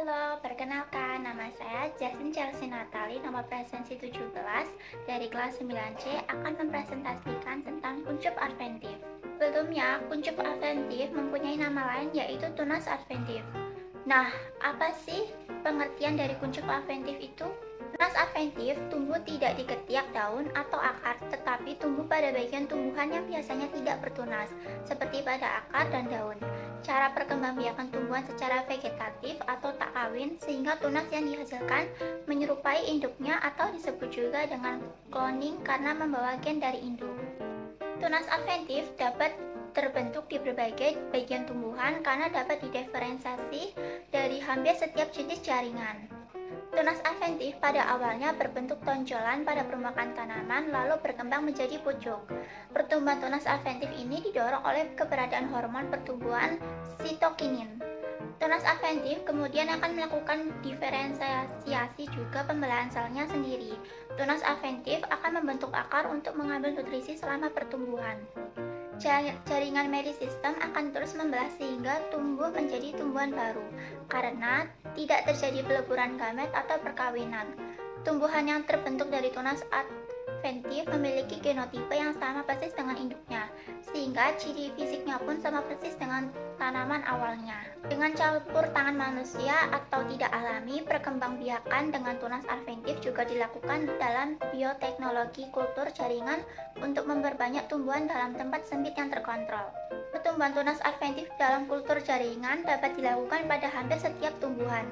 Halo, perkenalkan nama saya Jasin Chelsea Natali, nomor presensi 17 dari kelas 9C akan mempresentasikan tentang kuncup adventif. Sebelumnya, kuncup adventif mempunyai nama lain yaitu tunas adventif. Nah, apa sih pengertian dari kuncup adventif itu? Tunas adventif tumbuh tidak di ketiak daun atau akar, tetapi tumbuh pada bagian tumbuhan yang biasanya tidak bertunas, seperti pada akar dan daun. Cara perkembangbiakan tumbuhan secara vegetatif atau tak kawin, sehingga tunas yang dihasilkan menyerupai induknya atau disebut juga dengan cloning karena membawa gen dari induk. Tunas adventif dapat terbentuk di berbagai bagian tumbuhan karena dapat didiferensiasi dari hampir setiap jenis jaringan. Tunas adventif pada awalnya berbentuk tonjolan pada permukaan tanaman lalu berkembang menjadi pucuk. Pertumbuhan tunas adventif ini didorong oleh keberadaan hormon pertumbuhan sitokinin. Tunas adventif kemudian akan melakukan diferensiasi juga pembelahan selnya sendiri. Tunas adventif akan membentuk akar untuk mengambil nutrisi selama pertumbuhan. Jaringan meristem akan terus membelah sehingga tumbuh menjadi tumbuhan baru karena tidak terjadi peleburan gamet atau perkawinan. Tumbuhan yang terbentuk dari tunas adventif memiliki genotipe yang sama persis dengan induknya, sehingga ciri fisiknya pun sama persis dengan tanaman awalnya. Dengan campur tangan manusia atau tidak alami, perkembangbiakan dengan tunas adventif juga dilakukan dalam bioteknologi kultur jaringan untuk memperbanyak tumbuhan dalam tempat sempit yang terkontrol. Pertumbuhan tunas adventif dalam kultur jaringan dapat dilakukan pada hampir setiap tumbuhan.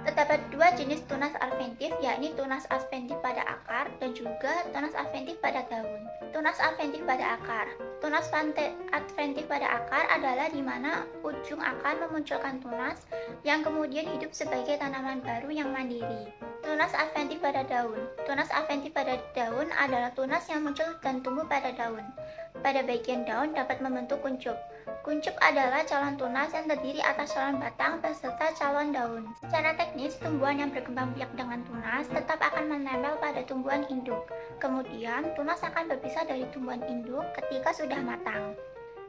Terdapat dua jenis tunas adventif, yakni tunas adventif pada akar dan juga tunas adventif pada daun. Tunas adventif pada akar. Tunas adventif pada akar adalah di mana ujung akar memunculkan tunas yang kemudian hidup sebagai tanaman baru yang mandiri. Tunas adventif pada daun. Tunas adventif pada daun adalah tunas yang muncul dan tumbuh pada daun. Pada bagian daun dapat membentuk kuncup. Kuncup adalah calon tunas yang terdiri atas calon batang beserta calon daun. Secara teknis, tumbuhan yang berkembang biak dengan tunas tetap akan menempel pada tumbuhan induk. Kemudian, tunas akan berpisah dari tumbuhan induk ketika sudah matang.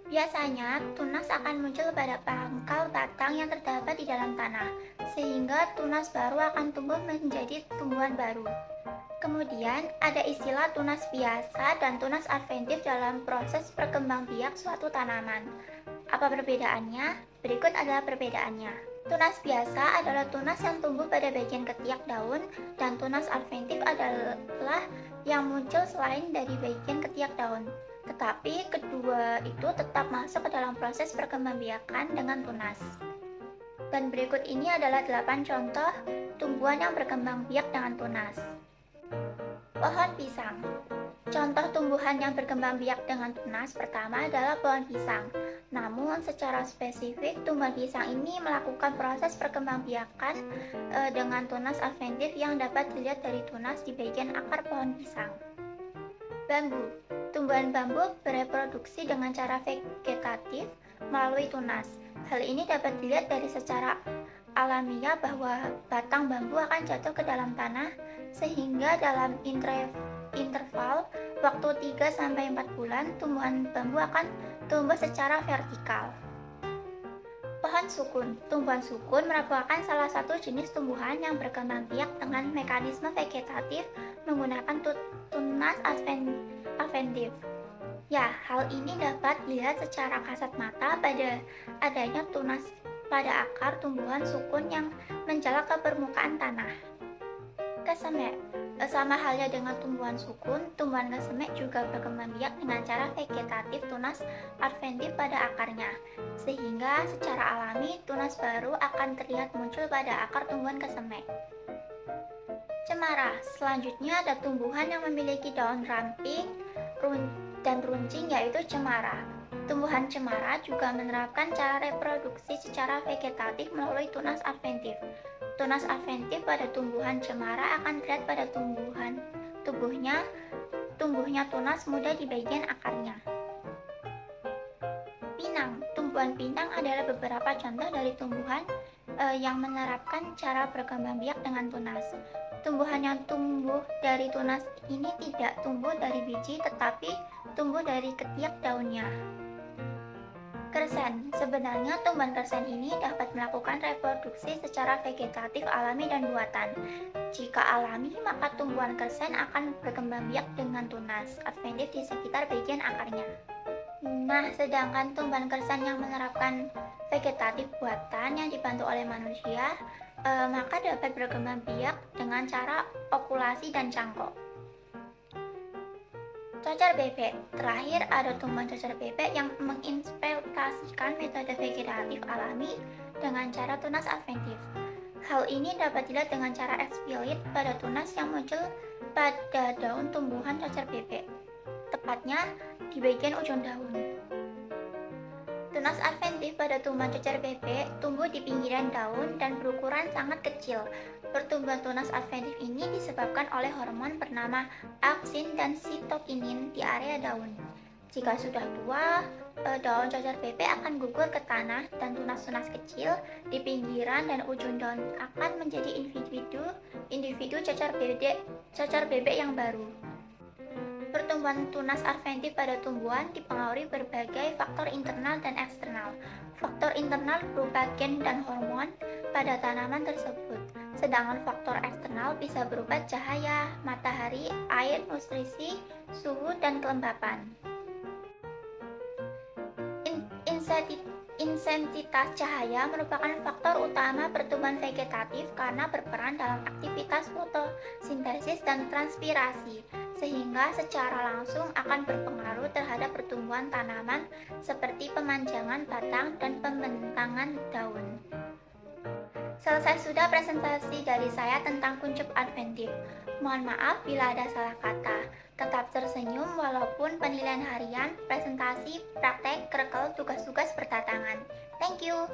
Biasanya, tunas akan muncul pada pangkal batang yang terdapat di dalam tanah, sehingga tunas baru akan tumbuh menjadi tumbuhan baru. Kemudian, ada istilah tunas biasa dan tunas adventif dalam proses perkembangbiak suatu tanaman. Apa perbedaannya? Berikut adalah perbedaannya. Tunas biasa adalah tunas yang tumbuh pada bagian ketiak daun, dan tunas adventif adalah yang muncul selain dari bagian ketiak daun. Tetapi kedua itu tetap masuk ke dalam proses perkembangbiakan dengan tunas. Dan berikut ini adalah 8 contoh tumbuhan yang berkembang biak dengan tunas. Pohon pisang. Contoh tumbuhan yang berkembang biak dengan tunas pertama adalah pohon pisang. Namun secara spesifik tumbuhan pisang ini melakukan proses perkembangbiakan dengan tunas adventif yang dapat dilihat dari tunas di bagian akar pohon pisang. Bambu. Tumbuhan bambu bereproduksi dengan cara vegetatif melalui tunas. Hal ini dapat dilihat dari secara alamiah bahwa batang bambu akan jatuh ke dalam tanah sehingga dalam interval waktu 3-4 bulan tumbuhan bambu akan tumbuh secara vertikal. Pohon sukun. Tumbuhan sukun merupakan salah satu jenis tumbuhan yang berkembang biak dengan mekanisme vegetatif menggunakan tunas adventif. Ya, hal ini dapat dilihat secara kasat mata pada adanya tunas pada akar tumbuhan sukun yang menjalar ke permukaan tanah. Kesemek. Sama halnya dengan tumbuhan sukun, tumbuhan kesemek juga berkembang biak dengan cara vegetatif tunas adventif pada akarnya, sehingga secara alami tunas baru akan terlihat muncul pada akar tumbuhan kesemek. Cemara. Selanjutnya ada tumbuhan yang memiliki daun ramping dan runcing, yaitu cemara. Tumbuhan cemara juga menerapkan cara reproduksi secara vegetatif melalui tunas adventif. Tunas adventif pada tumbuhan cemara akan terlihat pada tumbuhnya tunas muda di bagian akarnya. Pinang. Tumbuhan pinang adalah beberapa contoh dari tumbuhan yang menerapkan cara berkembang biak dengan tunas. Tumbuhan yang tumbuh dari tunas ini tidak tumbuh dari biji tetapi tumbuh dari ketiak daunnya. Kersen. Sebenarnya tumbuhan kersen ini dapat melakukan reproduksi secara vegetatif alami dan buatan. Jika alami, maka tumbuhan kersen akan berkembang biak dengan tunas adventif di sekitar bagian akarnya. Nah, sedangkan tumbuhan kersen yang menerapkan vegetatif buatan yang dibantu oleh manusia, maka dapat berkembang biak dengan cara okulasi dan cangkok. Cacar bebek. Terakhir, ada tumbuhan cacar bebek yang menginterpretasikan metode vegetatif alami dengan cara tunas adventif. Hal ini dapat dilihat dengan cara eksplisit pada tunas yang muncul pada daun tumbuhan cacar bebek, tepatnya di bagian ujung daun. Tunas adventif pada tumbuhan cacar bebek tumbuh di pinggiran daun dan berukuran sangat kecil. Pertumbuhan tunas adventif ini disebabkan oleh hormon bernama auksin dan sitokinin di area daun. Jika sudah tua, daun cacar bebek akan gugur ke tanah dan tunas-tunas kecil di pinggiran dan ujung daun akan menjadi individu cacar bebek yang baru. Pertumbuhan tunas adventif pada tumbuhan dipengaruhi berbagai faktor internal dan eksternal. Faktor internal berupa gen dan hormon pada tanaman tersebut, sedangkan faktor eksternal bisa berupa cahaya, matahari, air, nutrisi, suhu, dan kelembapan. Intensitas cahaya merupakan faktor utama pertumbuhan vegetatif karena berperan dalam aktivitas fotosintesis dan transpirasi, sehingga secara langsung akan berpengaruh terhadap pertumbuhan tanaman seperti pemanjangan batang dan pembentangan daun. Selesai sudah presentasi dari saya tentang kuncup adventif. Mohon maaf bila ada salah kata. Tetap tersenyum walaupun penilaian harian, presentasi, praktek, krekel, tugas-tugas berdatangan. Thank you.